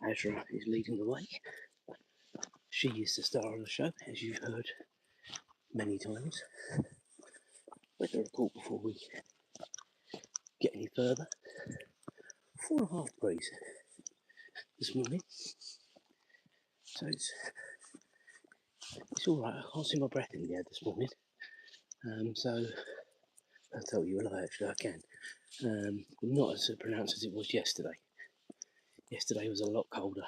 Azra is leading the way. She is the star of the show, as you've heard many times. Weather report before we get any further. 4.5 degrees this morning, so it's alright. I can't see my breath in the air this morning, so I'll tell you a lie, actually I can. Not as pronounced as it was yesterday. Yesterday was a lot colder.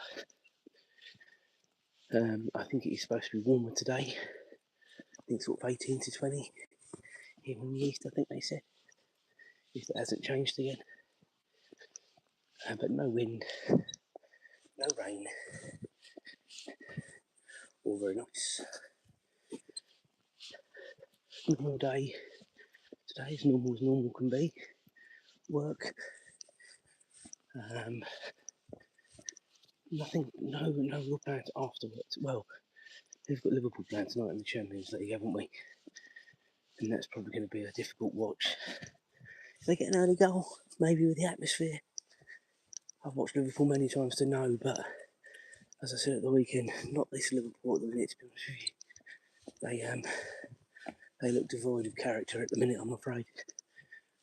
I think it is supposed to be warmer today. I think sort of 18 to 20 here in the east, I think they said, if it hasn't changed again. But no wind, no rain, all very nice. Normal day. Today is normal as normal can be. Work. Nothing, no real plans afterwards. Well, we've got Liverpool playing tonight in the Champions League, haven't we? And that's probably going to be a difficult watch. If they get an early goal, maybe with the atmosphere. I've watched Liverpool many times to know, but as I said at the weekend, not this Liverpool at the minute, to be honest with you. They look devoid of character at the minute, I'm afraid,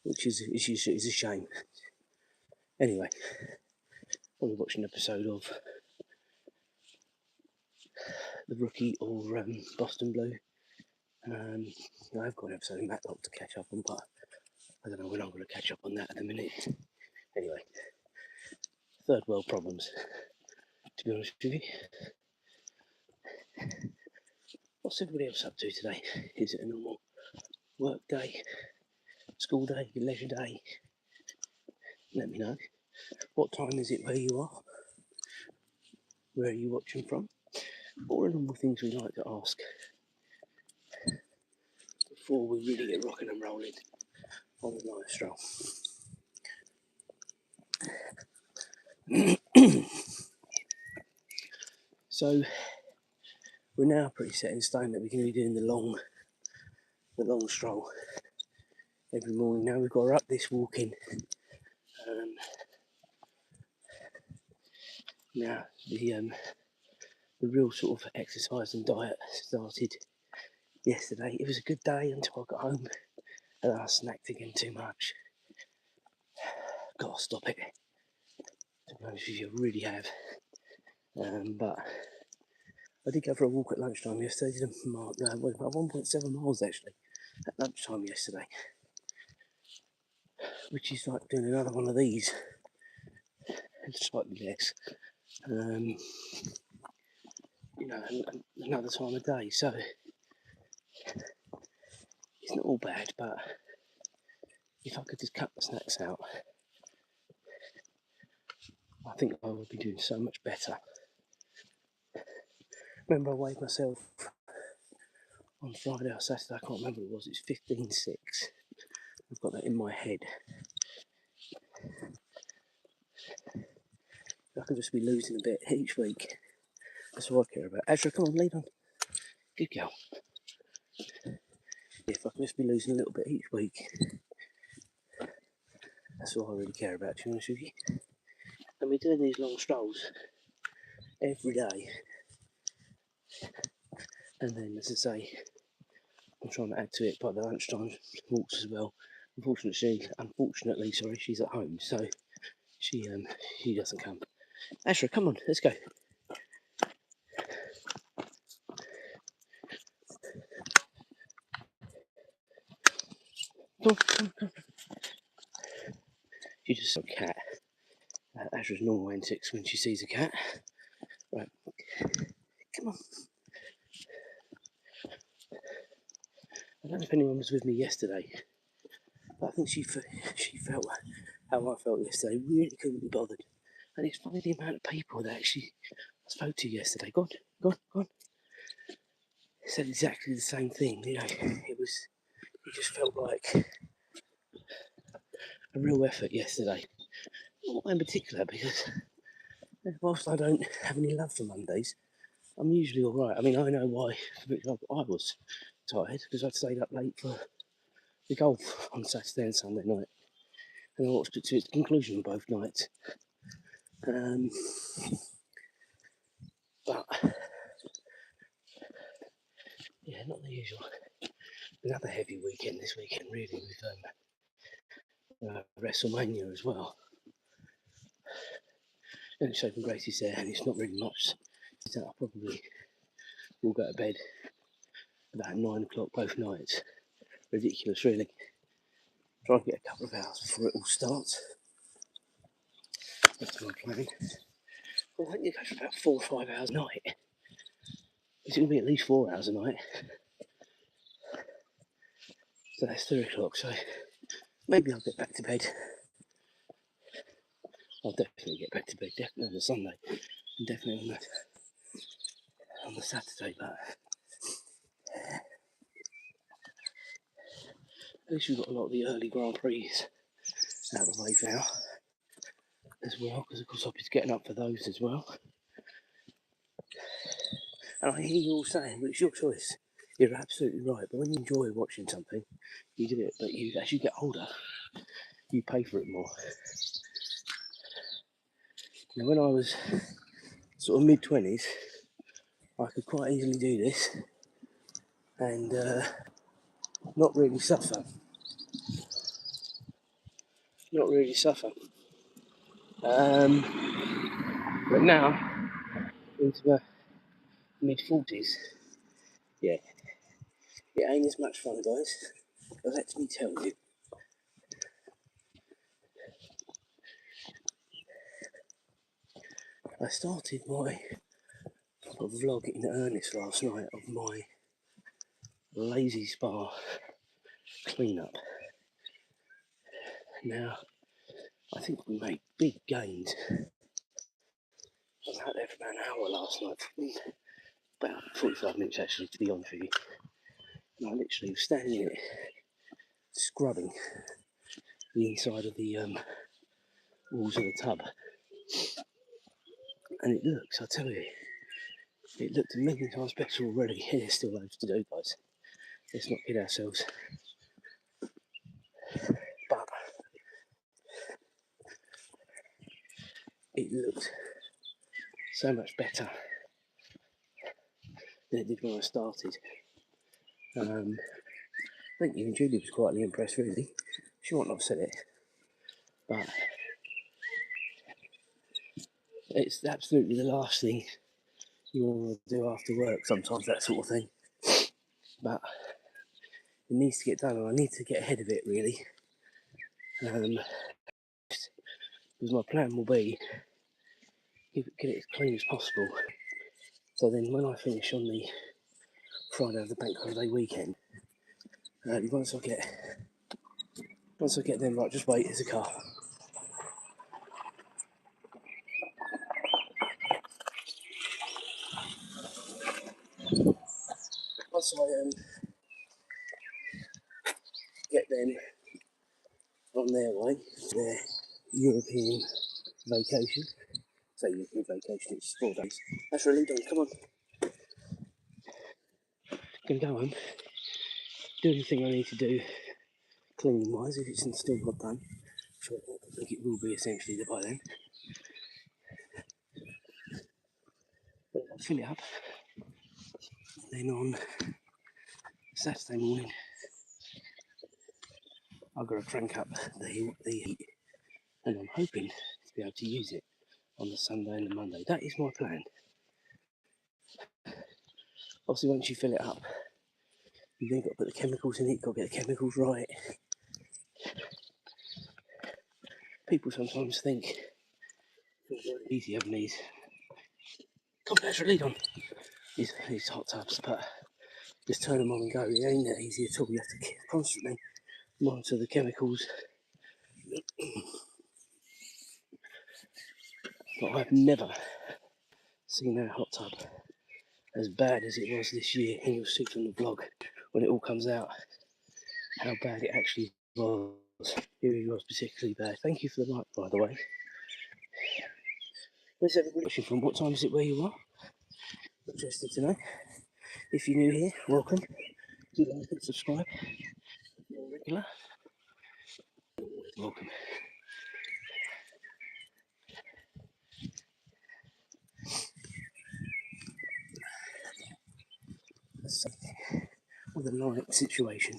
which is a shame. Anyway, I'll be watching an episode of The Rookie or Boston Blue. I've got an episode of Matlock to catch up on, but I don't know when I'm going to catch up on that at the minute. Anyway, third world problems, to be honest with you. What's everybody else up to today? Is it a normal work day, school day, leisure day? Let me know. What time is it where you are? Where are you watching from? All the normal things we like to ask before we really get rocking and rolling on the night stroll. So we're now pretty set in stone that we're going to be doing the long stroll every morning. Now we've got her up this walking. Now the real sort of exercise and diet started yesterday. It was a good day until I got home and I snacked again too much. Gotta stop it. To be honest with you, I really have. But I did go for a walk at lunchtime yesterday. Did about 1.7 miles actually at lunchtime yesterday, which is like doing another one of these, slightly less. Another time a day. So it's not all bad, but if I could just cut the snacks out, I think I would be doing so much better. Remember, I weighed myself on Friday or Saturday, I can't remember what it was, it's 15.6. I've got that in my head. I could just be losing a bit each week. That's what I care about. Azra, come on, lead on. Good girl. If I can just be losing a little bit each week, that's all I really care about, to be honest with you. And we're doing these long strolls every day. And then, as I say, I'm trying to add to it by the lunchtime walks as well. Unfortunately, she's at home, so she doesn't come. Azra, come on, let's go. Come on. She just saw a cat. Azra's normal antics when she sees a cat. Right, come on. I don't know if anyone was with me yesterday, but I think she felt how I felt yesterday. Really couldn't be bothered. And it's funny the amount of people that actually spoke to yesterday. Go on. Said exactly the same thing. It just felt like a real effort yesterday. Not in particular, because whilst I don't have any love for Mondays, I'm usually alright. I mean, I know why, for example, I was tired, because I'd stayed up late for the golf on Saturday and Sunday night, and I watched it to its conclusion both nights. usual. Another heavy weekend this weekend, really, with WrestleMania as well. And it's open Gracie's there, and it's not really much. So I probably will go to bed about 9 o'clock both nights. Ridiculous, really. Try and get a couple of hours before it all starts. That's my plan. Well, I think it goes for about 4 or 5 hours a night. It's going to be at least 4 hours a night. So that's 3 o'clock, so maybe I'll get back to bed. I'll definitely get back to bed, definitely on the Sunday, and definitely on the Saturday, but at least we've got a lot of the early Grand Prix out of the way now as well, because of course I'll be getting up for those as well. And I hear you all saying, but it's your choice. You're absolutely right, but when you enjoy watching something, you do it, but as you get older, you pay for it more. Now, when I was sort of mid-20s, I could quite easily do this and not really suffer. But now, into the mid-40s, yeah, it ain't as much fun, guys. But let me tell you. I started my vlog in earnest last night of my lazy spa cleanup. Now, I think we made big gains. I was out there for about an hour last night, about 45 minutes actually, to be honest with you. And I literally was standing in it, scrubbing the inside of the walls of the tub. And it looks, I tell you, it looked a million times better already. There's still loads to do, guys. Let's not kid ourselves. But it looked so much better than it did when I started. I think even Julie was quietly impressed, really. She might not have said it, but it's absolutely the last thing you want to do after work sometimes, that sort of thing. But it needs to get done, and I need to get ahead of it, really. Because my plan will be get it as clean as possible. So then when I finish on the Friday of the bank holiday weekend, once I get them, right, just wait, there's a car. Once I get them on their way, their European vacation. Say European vacation, it's 4 days. That's really done, come on. Gonna go home, do anything I need to do cleaning wise if it's still not done. Sure, I think it will be essentially by then. But I'll fill it up. Then on Saturday morning, I've got to crank up the heat, and I'm hoping to be able to use it on the Sunday and the Monday. That is my plan. Obviously, once you fill it up, you've then got to put the chemicals in it, you've got to get the chemicals right. People sometimes think it's very easy having these lead on these hot tubs, but just turn them on and go. It ain't that easy at all. You have to constantly monitor the chemicals. But I've never seen a hot tub as bad as it was this year, and you'll see from the vlog when it all comes out how bad it actually was. It was particularly bad. Thank you for the like, by the way. Where's everybody watching from? What time is it where you are? Interested to know. If you're new here, welcome. Do like and subscribe. If you're a regular, welcome. So, we with a light situation.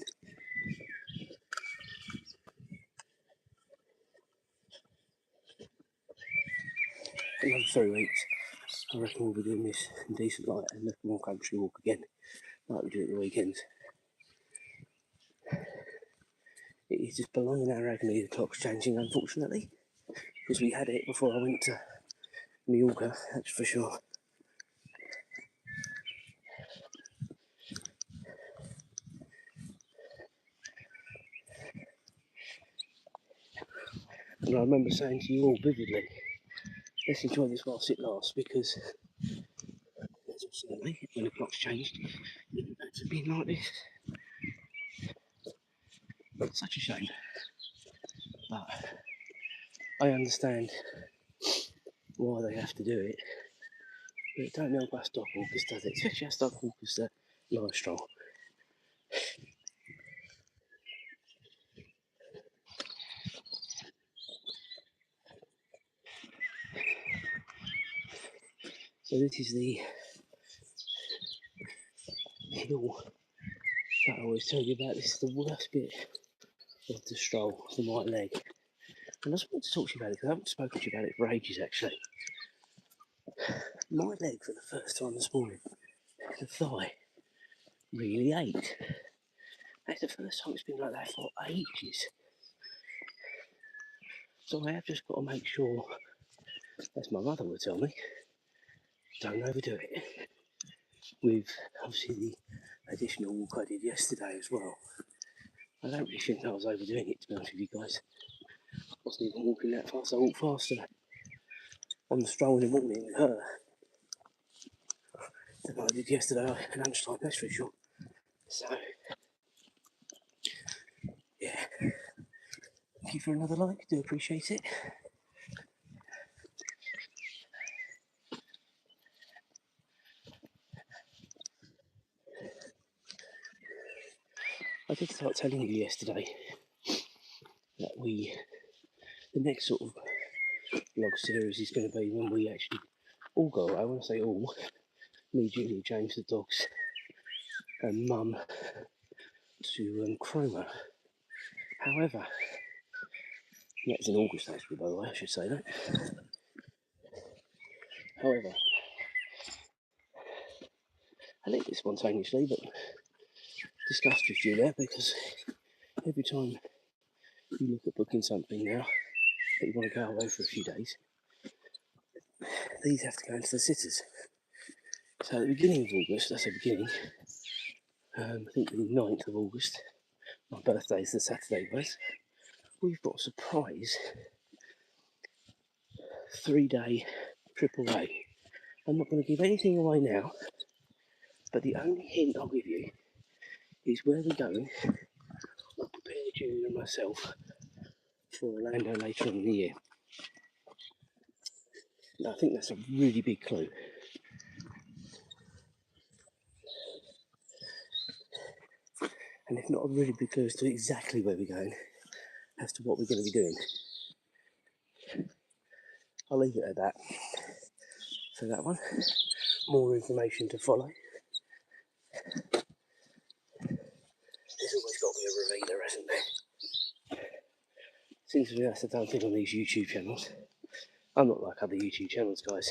Another 3 weeks, I reckon we'll be doing this in decent light and a more country walk again, like we do at the weekends. It is just belonging our agony the clock's changing, unfortunately, because we had it before I went to Mallorca, that's for sure. And I remember saying to you all vividly, let's enjoy this whilst it lasts, because unfortunately, when the clock's changed, it's been like this. It's such a shame. But I understand why they have to do it, but it don't help us dog walkers, does it? Especially us dog walkers that lie Stroll. So this is the hill that I always tell you about. This is the worst bit of the Stroll, the right leg. And I just wanted to talk to you about it because I haven't spoken to you about it for ages actually. My leg for the first time this morning, the thigh, really ached. That's the first time it's been like that for ages. So I have just got to make sure, as my mother would tell me, don't overdo it. With obviously the additional walk I did yesterday as well. I don't really think I was overdoing it, to be honest with you guys. I wasn't even walking that fast. I walked faster on the Stroll in the morning with her than I did yesterday at lunchtime, that's for sure. So, yeah. Thank you for another like, do appreciate it. I did start telling you yesterday that the next sort of vlog series is going to be when we actually all go away. When I say all, me, Julie, James, the dogs, and Mum to Cromer. However, that's in August actually, by the way, I should say that. However, I leave it spontaneously, but discussed with you there because every time you look at booking something now that you want to go away for a few days, these have to go into the sitters. So at the beginning of August, that's the beginning, I think the 9th of August, my birthday is the Saturday, guys, we've got a surprise 3-day trip away. I'm not going to give anything away now, but the only hint I'll give you is where we're going. I'll prepare Julie and myself for Orlando later on in the year. Now, I think that's a really big clue. And if not a really big clue as to exactly where we're going, as to what we're going to be doing. I'll leave it at that for that one. More information to follow. There's always got to be a revealer, hasn't there? Seems to be that's the done thing on these YouTube channels. I'm not like other YouTube channels, guys.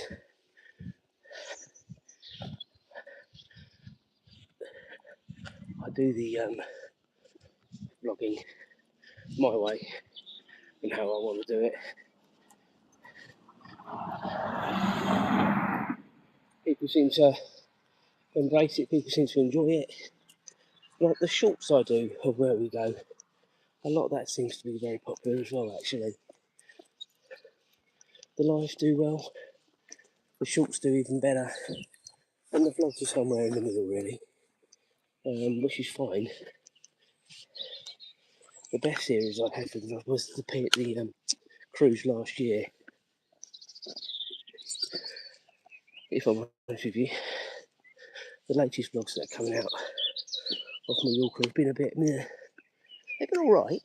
I do the vlogging my way and how I want to do it. People seem to embrace it, people seem to enjoy it. Like the shorts I do of where we go, a lot of that seems to be very popular as well, actually. The lives do well, the shorts do even better, and the vlogs are somewhere in the middle, really, which is fine. The best series I had for the vlog was the cruise last year. If I'm honest with you, the latest vlogs that are coming out of Mallorca have been a bit meh. They've been alright.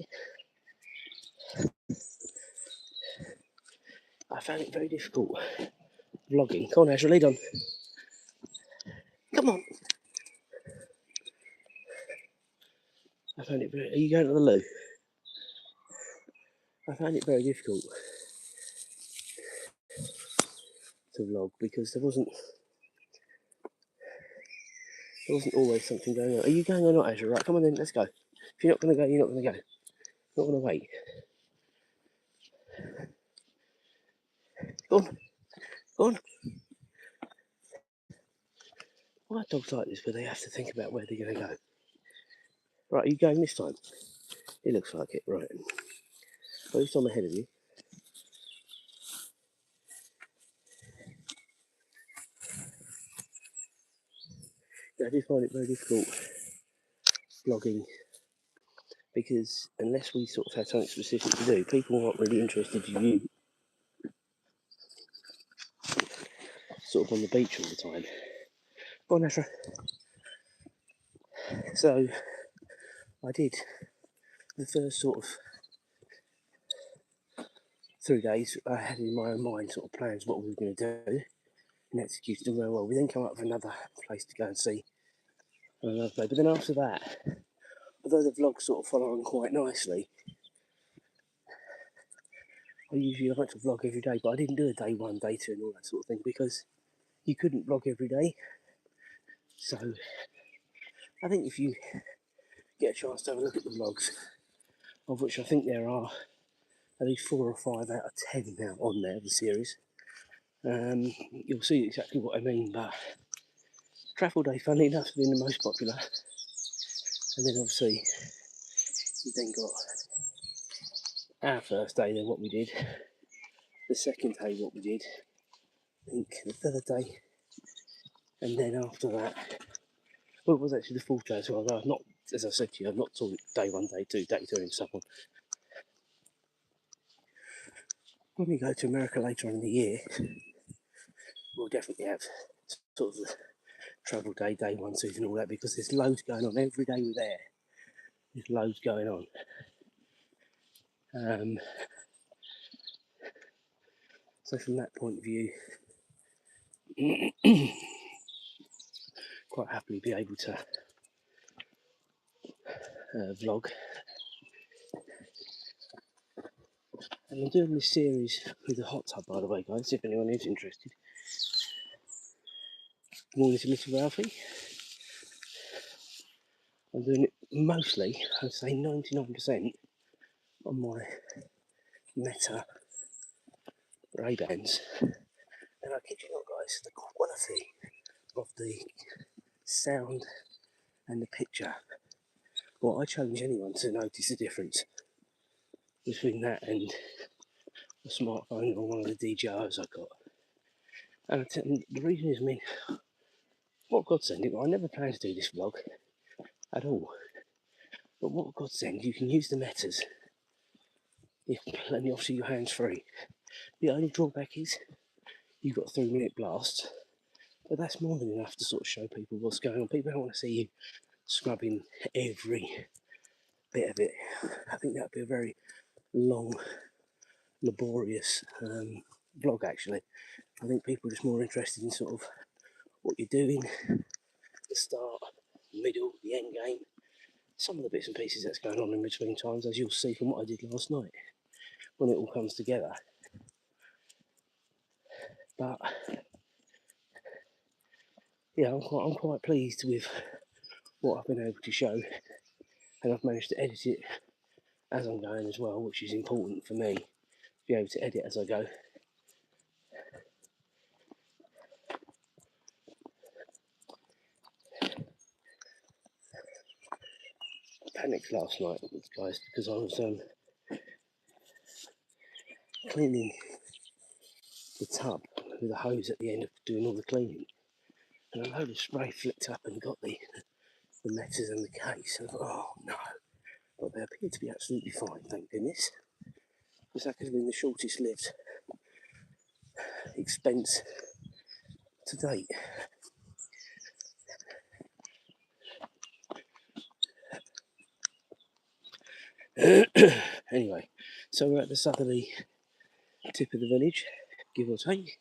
I found it very difficult vlogging. Come on, Azra, lead on. Come on. I found it very. Are you going to the loo? I found it very difficult to vlog because there wasn't always something going on. Are you going or not, Azra? Right, come on then, let's go. If you're not going to go, you're not going to go. Not going to wait. Go on, go on. Why are dogs like this where they have to think about where they're going to go? Right, are you going this time? It looks like it, right. At least I'm ahead of you. Yeah, I do find it very difficult vlogging because unless we sort of have something specific to do, people aren't really interested in you sort of on the beach all the time. Go on, Azra. So I did the first sort of 3 days. I had in my own mind sort of plans what we were going to do and executed them very well. We then come up with another place to go and see on another day. But then after that, although the vlogs sort of follow on quite nicely, I usually like to vlog every day, but I didn't do a day one, day two, and all that sort of thing because you couldn't vlog every day. So I think if you get a chance to have a look at the vlogs, of which I think there are at least 4 or 5 out of 10 now on there, the series, you'll see exactly what I mean. But Travel Day, funnily enough, has been the most popular. And then obviously you then got our first day, then what we did, the second day what we did, I think the third day, and then after that, well, it was actually the fourth day as well. Although I've not, as I said to you, I've not taught day one, day two, and so on. When we go to America later on in the year, we'll definitely have sort of the travel day, day one, two, and all that because there's loads going on every day we're there. There's loads going on. So from that point of view, quite happily be able to vlog. And I'm doing this series with the hot tub, by the way, guys, if anyone is interested. Good morning to Mr. Ralphie. I'm doing it mostly, I'd say 99% on my Meta Ray-Bans. And I kid you not, guys, the quality of the sound and the picture. Well, I challenge anyone to notice the difference between that and a smartphone or one of the DJIs I got. And the reason is, I mean, what godsend it, I never planned to do this vlog at all. But what godsend, you can use the metas. You can plenty obviously your hands free. The only drawback is you've got a 3-minute blast, but that's more than enough to sort of show people what's going on. People don't want to see you scrubbing every bit of it. I think that would be a very long, laborious vlog actually. I think people are just more interested in sort of what you're doing, the start, middle, the end game, some of the bits and pieces that's going on in between times, as you'll see from what I did last night when it all comes together. But yeah, I'm quite pleased with what I've been able to show, and I've managed to edit it as I'm going as well, which is important for me to be able to edit as I go. I panicked last night, guys, because I was cleaning the tub with a hose at the end of doing all the cleaning, and a load of spray flicked up and got the metas and the case. And I thought, oh no, but they appear to be absolutely fine, thank goodness, because that could have been the shortest lived expense to date. Anyway, so we're at the southerly tip of the village, give or take.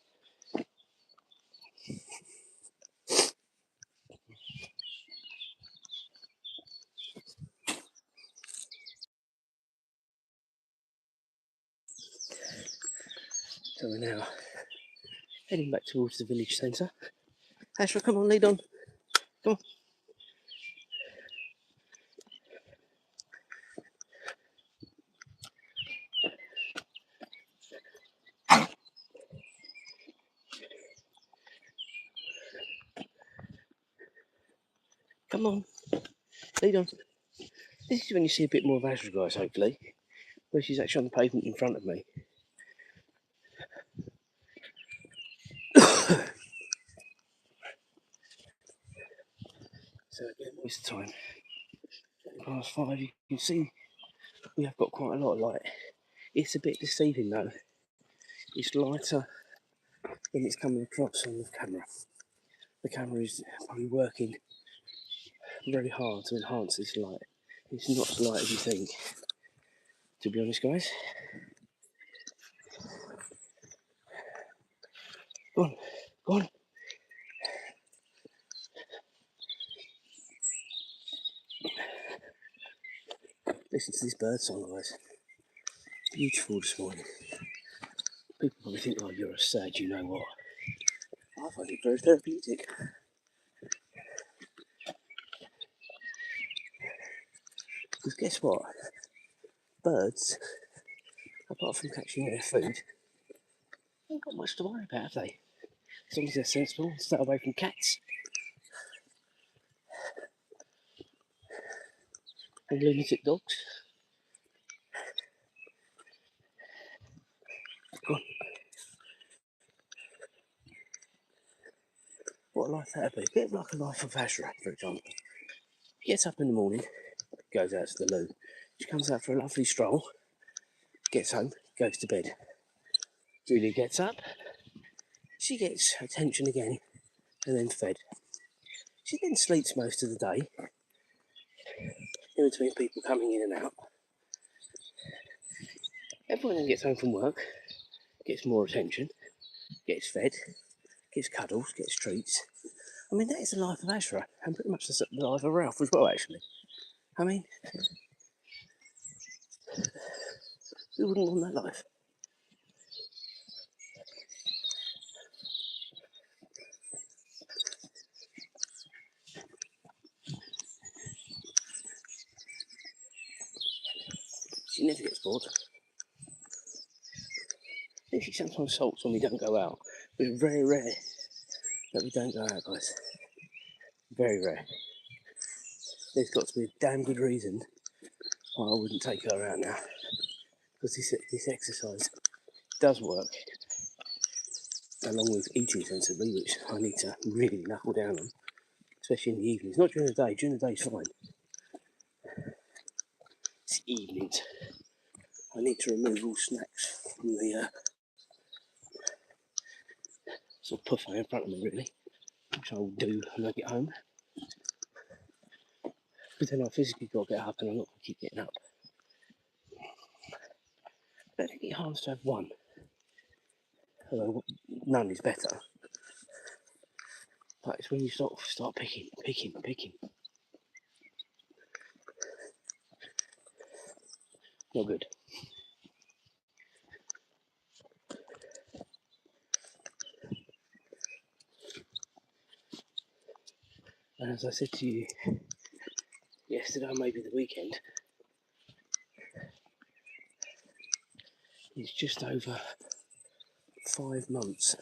So we're now heading back towards the village centre. Azra, come on, lead on. Come on. Come on, lead on. This is when you see a bit more of Azra, guys, hopefully, where she's actually on the pavement in front of me. So again, waste of time. Past 5, you can see we have got quite a lot of light. It's a bit deceiving though. It's lighter than it's coming across on the camera. The camera is probably working very hard to enhance this light. It's not as light as you think, to be honest, guys. Go on, go on. Listen to this bird song, guys. Beautiful this morning. People probably think, oh, you're a sad, you know what? I find it very therapeutic. Because guess what? Birds, apart from catching their food, ain't got much to worry about, have they? As long as they're sensible and stay away from cats and lunatic dogs. Go on. What a life that'd be. A bit like a life of Azra, for example. She gets up in the morning, goes out to the loo. She comes out for a lovely stroll, gets home, goes to bed. Julia gets up, she gets attention again, and then fed. She then sleeps most of the day, in between people coming in and out. Everyone then gets home from work, gets more attention, gets fed, gets cuddles, gets treats. I mean, that is the life of Azra, and pretty much the life of Ralph as well, actually. I mean, who wouldn't want that life? She never gets bored. I think she sometimes sulks when we don't go out, but it's very rare that we don't go out, guys. Very rare. There's got to be a damn good reason why I wouldn't take her out now, because this exercise does work, along with eating sensibly, which I need to really knuckle down on, especially in the evenings. Not during the day. During the day is fine. It's evenings. I need to remove all snacks from the sort of buffet in front of me, really, which I will do when I get home. But then I physically got to get up, and I'm not going to keep getting up. I don't think it harms to have one, although none is better. But it's when you start picking. Not good. And as I said to you yesterday, or maybe the weekend, it's just over 5 months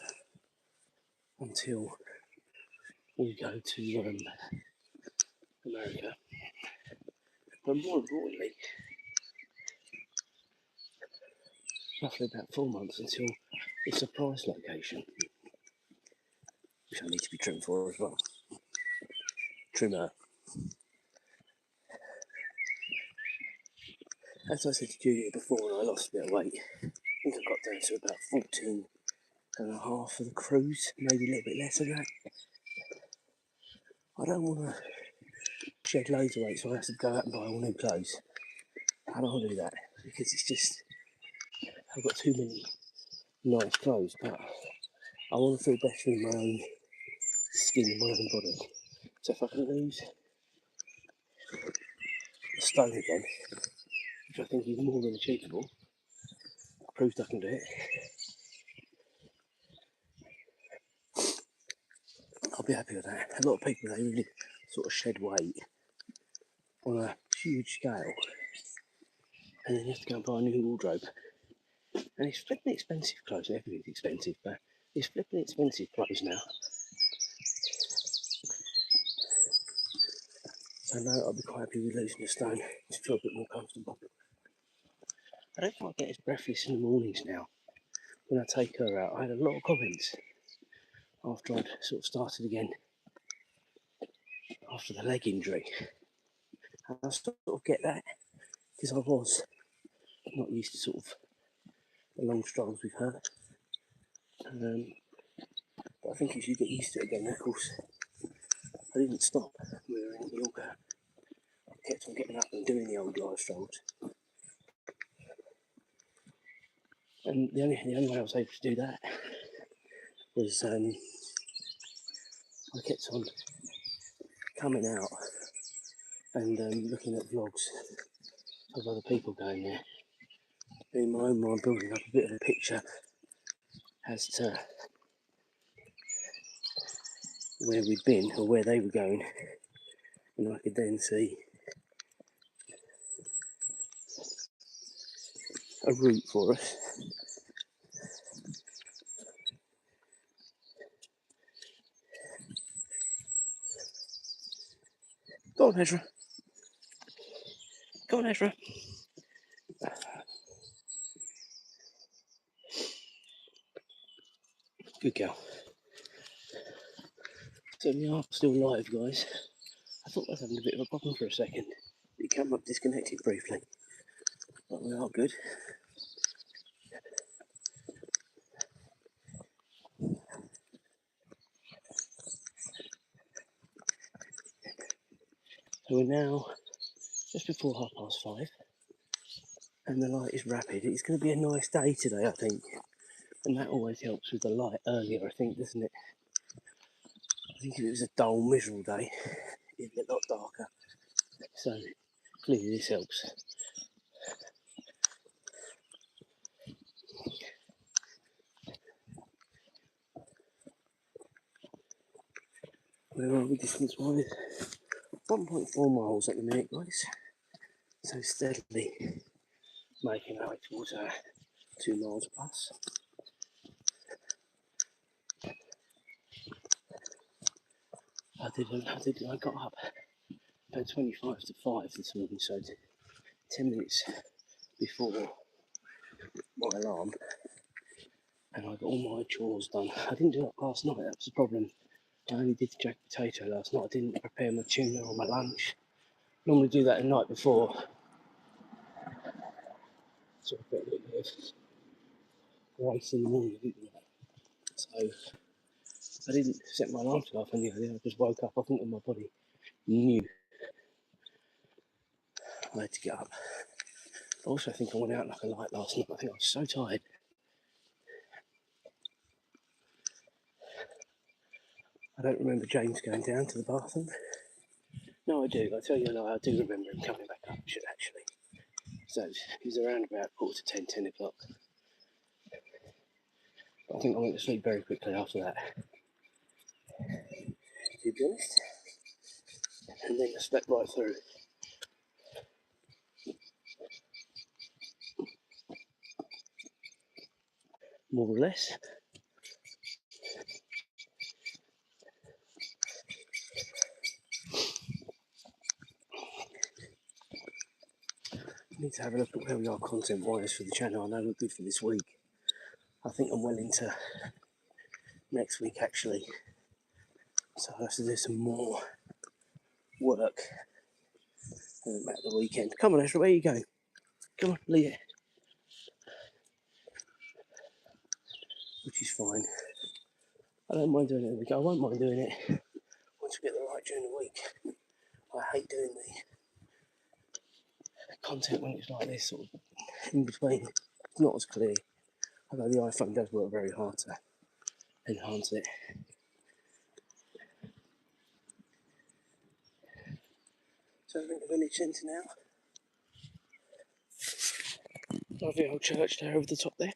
until we go to America. But more importantly, roughly about 4 months until the surprise location, which I need to be trimmed for as well. Trimmer. As I said to Julia before, when I lost a bit of weight, I think I got down to about 14 and a half for the cruise, maybe a little bit less than that. I don't want to shed loads of weight, so I have to go out and buy all new clothes. I don't want to do that, because it's just, I've got too many nice clothes, but I want to feel better in my own skin, in my own body. So if I can lose a stone again, which I think is more than achievable, proved I can do it, be happy with that. A lot of people, they really sort of shed weight on a huge scale, and then you have to go and buy a new wardrobe. And it's flipping expensive clothes. Everything's expensive, but it's flipping expensive clothes now. So no, I'll be quite happy with losing a stone to feel a bit more comfortable. I don't think I get as breathless in the mornings now. When I take her out, I had a lot of comments after I'd sort of started again after the leg injury. And I sort of get that because I was not used to sort of the long strolls with her. But I think as you get used to it again, of course, I didn't stop. We were in yoga. I kept on getting up and doing the old live strolls. And the only way I was able to do that was I kept on coming out and looking at vlogs of other people going there. In my own mind, building up a bit of a picture as to where we'd been or where they were going, and I could then see a route for us. Go on, Azra. Go on, Azra. Good girl. So we are still live, guys. I thought I was having a bit of a problem for a second. It came up disconnected briefly, but we are good. So we're now just before 5:30, and the light is rapid. It's going to be a nice day today, I think, and that always helps with the light earlier, I think, doesn't it? I think if it was a dull, miserable day, it'd be a lot darker. So clearly this helps. Where are we distance-wise? 1.4 miles at the minute, guys. So steadily making our way towards 2 miles plus. I got up at 25 to 5 this morning, so 10 minutes before my alarm, and I got all my chores done. I didn't do that last night, that was the problem. I only did the jack potato last night. I didn't prepare my tuna or my lunch. Normally do that the night before. So I got a little bit of grace in the morning, didn't I? So I didn't set my alarm to go off any earlier. I just woke up, I think, and my body knew I had to get up. I also think I went out like a light last night. I think I was so tired. I don't remember James going down to the bathroom. No, I do. I tell you, I do remember him coming back up, actually. So he was around about 10:45, 10 o'clock. But I think I went to sleep very quickly after that, to be honest. And then I slept right through. More or less. I need to have a look at where we are content-wise for the channel. I know we're good for this week. I think I'm well into next week, actually. So I have to do some more work at the weekend. Come on, Ezra, where are you going? Come on, leave it. Which is fine. I don't mind doing it in the week. I won't mind doing it once we get the right during the week. I hate doing the content when it's like this, sort of in between. It's not as clear. Although the iPhone does work very hard to enhance it. So I think the village centre now. Lovely old church there over the top there.